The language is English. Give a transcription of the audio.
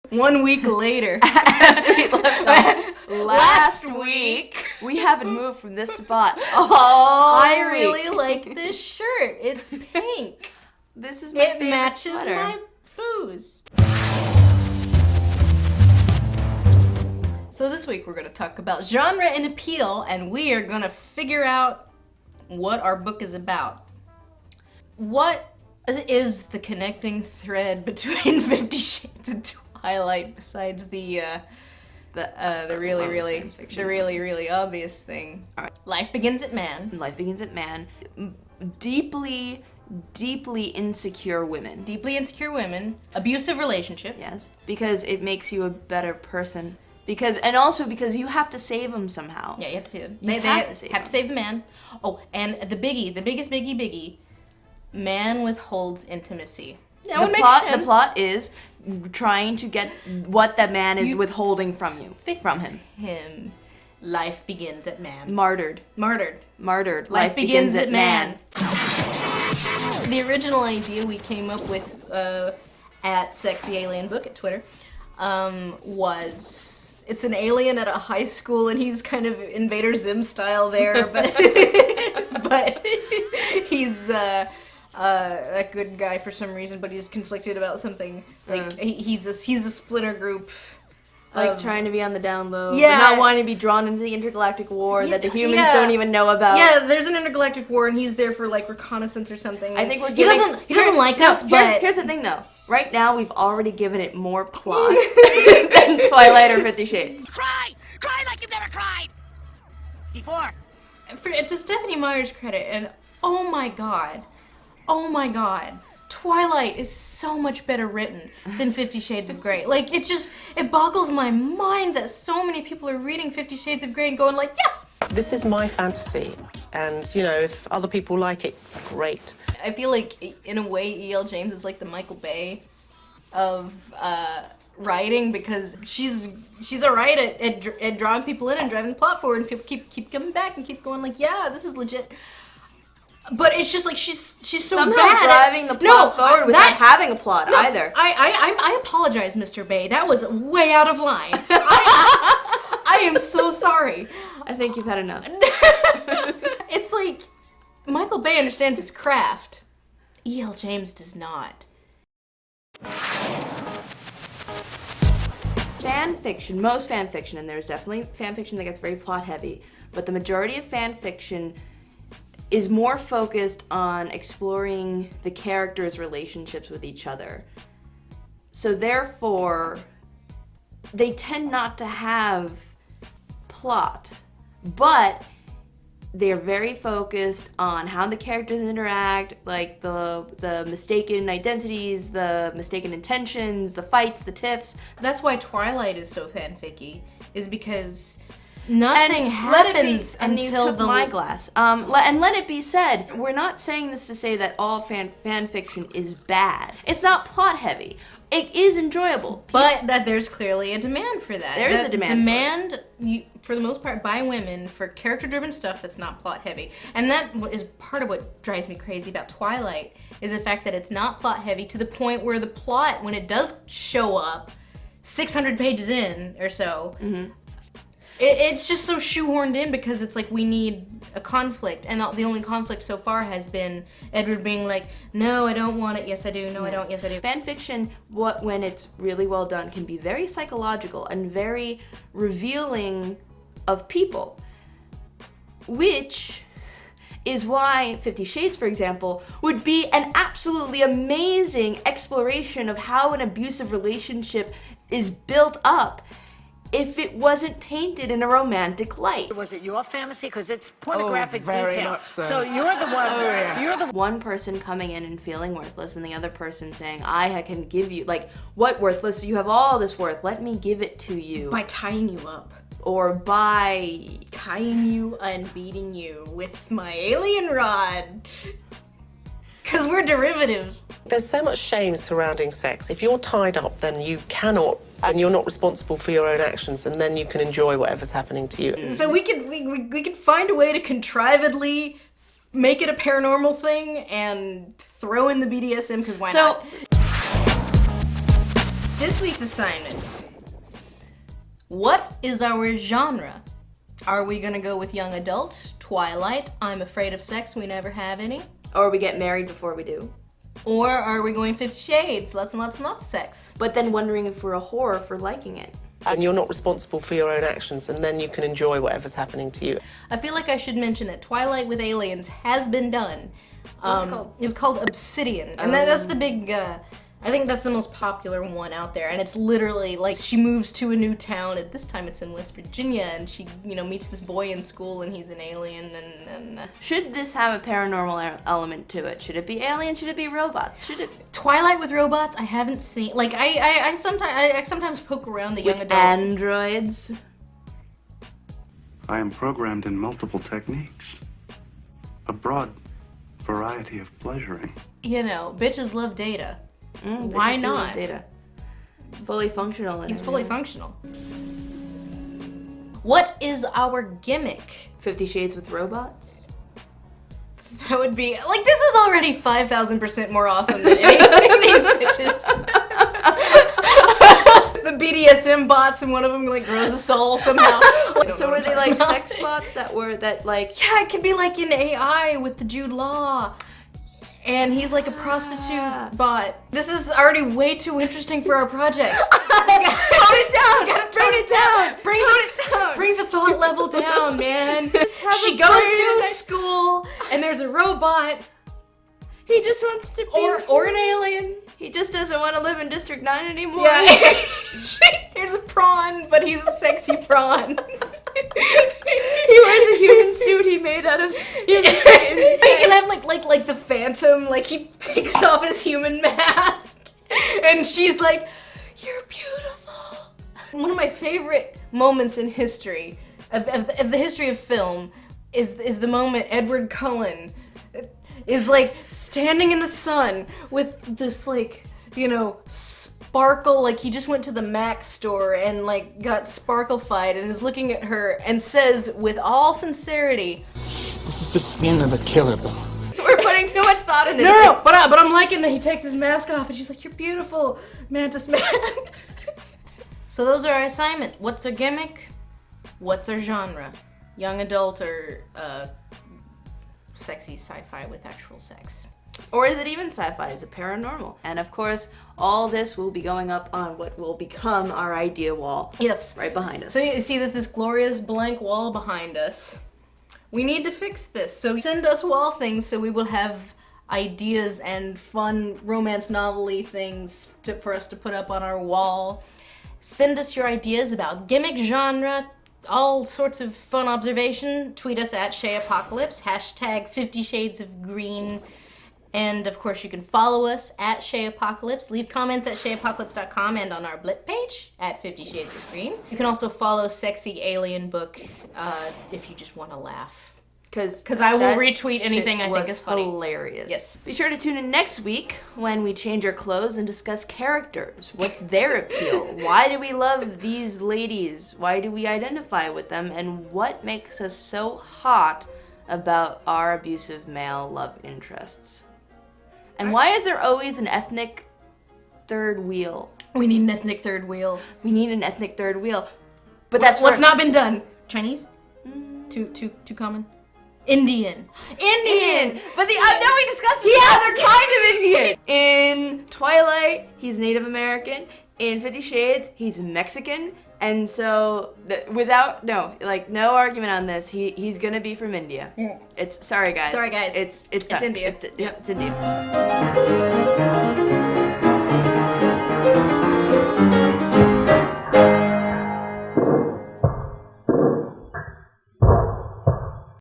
1 week later. As we left off last week. We haven't moved from this spot I really like this shirt. It's pink. This is my favorite It matches sweater. my booze. So this week we're going to talk about genre and appeal, and we are going to figure out what our book is about. What is the connecting thread between 50 Shades and Twilight besides the really obvious thing? All right. Life begins at man. Life begins at man. Deeply insecure women. Deeply insecure women. Abusive relationship. Yes, because it makes you a better person. And also because you have to save them somehow. Yeah, you have to save them. They have to save the man. Oh, and the biggest biggie, man withholds intimacy. That would make sense. The plot is trying to get what that man is withholding from you. Fix him. Life begins at man. Martyred. Life begins at man. The original idea we came up with at Sexy Alien Book at Twitter was it's an alien at a high school and he's kind of Invader Zim style there, but but he's a good guy for some reason, but he's conflicted about something. Like he's a splinter group. Like trying to be on the down low, yeah, but not wanting to be drawn into the intergalactic war that the humans don't even know about. Yeah, there's an intergalactic war, and he's there for like reconnaissance or something. I think he doesn't like us. But here's the thing, though. Right now, we've already given it more plot than Twilight or 50 Shades. Cry like you've never cried before. To Stephanie Meyer's credit, and oh my god. Twilight is so much better written than 50 Shades of Grey. Like, it boggles my mind that so many people are reading 50 Shades of Grey and going like, yeah! This is my fantasy, and, you know, if other people like it, great. I feel like, in a way, E.L. James is like the Michael Bay of writing, because she's alright at drawing people in and driving the plot forward, and people keep coming back and keep going like, yeah, this is legit. But it's just like she's so somehow bad driving the plot forward without having a plot either. I apologize, Mr. Bay. That was way out of line. I am so sorry. I think you've had enough. It's like Michael Bay understands his craft. E.L. James does not. Fan fiction, most fan fiction, and there's definitely fan fiction that gets very plot heavy, but the majority of fan fiction is more focused on exploring the characters' relationships with each other. So therefore, they tend not to have plot, but they're very focused on how the characters interact, like the mistaken identities, the mistaken intentions, the fights, the tiffs. That's why Twilight is so fanficky, is because nothing happens until the my glass. And let it be said, we're not saying this to say that all fan fiction is bad. It's not plot heavy. It is enjoyable, but that there's clearly a demand for that. There is a demand for the most part by women for character-driven stuff that's not plot heavy, and that is part of what drives me crazy about Twilight, is the fact that it's not plot heavy to the point where the plot, when it does show up, 600 pages in or so. Mm-hmm. It's just so shoehorned in because it's like we need a conflict, and the only conflict so far has been Edward being like, no, I don't want it, yes I do, no I don't, yes I do. Fan fiction, when it's really well done, can be very psychological and very revealing of people, which is why 50 Shades, for example, would be an absolutely amazing exploration of how an abusive relationship is built up if it wasn't painted in a romantic light. Was it your fantasy? Because it's pornographic very detail. much so. So you're the one. You're the one person coming in and feeling worthless, and the other person saying, I can give you, like, what worthless? You have all this worth. Let me give it to you. By tying you up. Or by tying you and beating you with my alien rod. Because we're derivative. There's so much shame surrounding sex. If you're tied up, then you cannot, and you're not responsible for your own actions, and then you can enjoy whatever's happening to you. So we could find a way to contrivedly make it a paranormal thing and throw in the BDSM, because why not? This week's assignment. What is our genre? Are we gonna go with young adult, Twilight, I'm afraid of sex, we never have any? Or we get married before we do. Or are we going 50 Shades, lots and lots and lots of sex? But then wondering if we're a whore for liking it. And you're not responsible for your own actions, and then you can enjoy whatever's happening to you. I feel like I should mention that Twilight with aliens has been done. What's it called? It was called Obsidian, and that's the big, I think that's the most popular one out there, and it's literally like she moves to a new town, at this time it's in West Virginia, and she, you know, meets this boy in school and he's an alien, and Should this have a paranormal element to it? Should it be aliens? Should it be robots? Should it Twilight with robots, I haven't seen, like, I sometimes poke around the young with adult. androids? I am programmed in multiple techniques. A broad variety of pleasuring. You know, bitches love Data. Why Why not? Data. Fully functional. He's fully functional. What is our gimmick? 50 Shades with robots? That would be, like, this is already 5,000% more awesome than any of these bitches. The BDSM bots, and one of them, like, grows a soul somehow. So were they like sex bots that like... Yeah, it could be like an AI with the Jude Law. And he's like a prostitute bot. This is already way too interesting for our project. Tone it down! Bring it down! Bring the thought level down, man. She a goes brain to and school, and there's a robot, He just wants to be... or an alien. He just doesn't want to live in District 9 anymore. Yeah. Here's a prawn, but he's a sexy prawn. He wears a human suit he made out of human skin. He can have like the Phantom, like he takes off his human mask, and she's like, "You're beautiful." One of my favorite moments in history of the history of film is the moment Edward Cullen is like standing in the sun with this, like, you know, sparkle, like he just went to the Mac store and like got sparkle-fied, and is looking at her and says with all sincerity, "This is the skin of a killer bee." We're putting too much thought into this. No, but I'm liking that he takes his mask off and she's like, "You're beautiful, Mantis Man." So those are our assignment. What's our gimmick? What's our genre? Young adult or sexy sci-fi with actual sex? Or is it even sci-fi? Is it paranormal? And of course, all this will be going up on what will become our idea wall. Yes. Right behind us. So you see this glorious blank wall behind us. We need to fix this. So send us wall things so we will have ideas and fun romance novel-y things for us to put up on our wall. Send us your ideas about gimmick, genre, all sorts of fun observation. Tweet us at ShayApocalypse, hashtag 50 Shades of Green. And of course you can follow us at ShayApocalypse. Leave comments at ShayApocalypse.com and on our Blip page at 50 Shades of Green. You can also follow Sexy Alien Book if you just want to laugh. Because I will retweet anything I think is funny. Hilarious. Yes. Be sure to tune in next week when we change our clothes and discuss characters. What's their appeal? Why do we love these ladies? Why do we identify with them? And what makes us so hot about our abusive male love interests? And why is there always an ethnic third wheel? We need an ethnic third wheel. We need an ethnic third wheel. But that's what's not been done. Chinese? Too common. Indian. But then we discussed the other kind of Indian. In Twilight, he's Native American. In 50 Shades, he's Mexican. And so, no argument on this. He's gonna be from India. Yeah. Sorry guys. Sorry guys. It's India. It's India.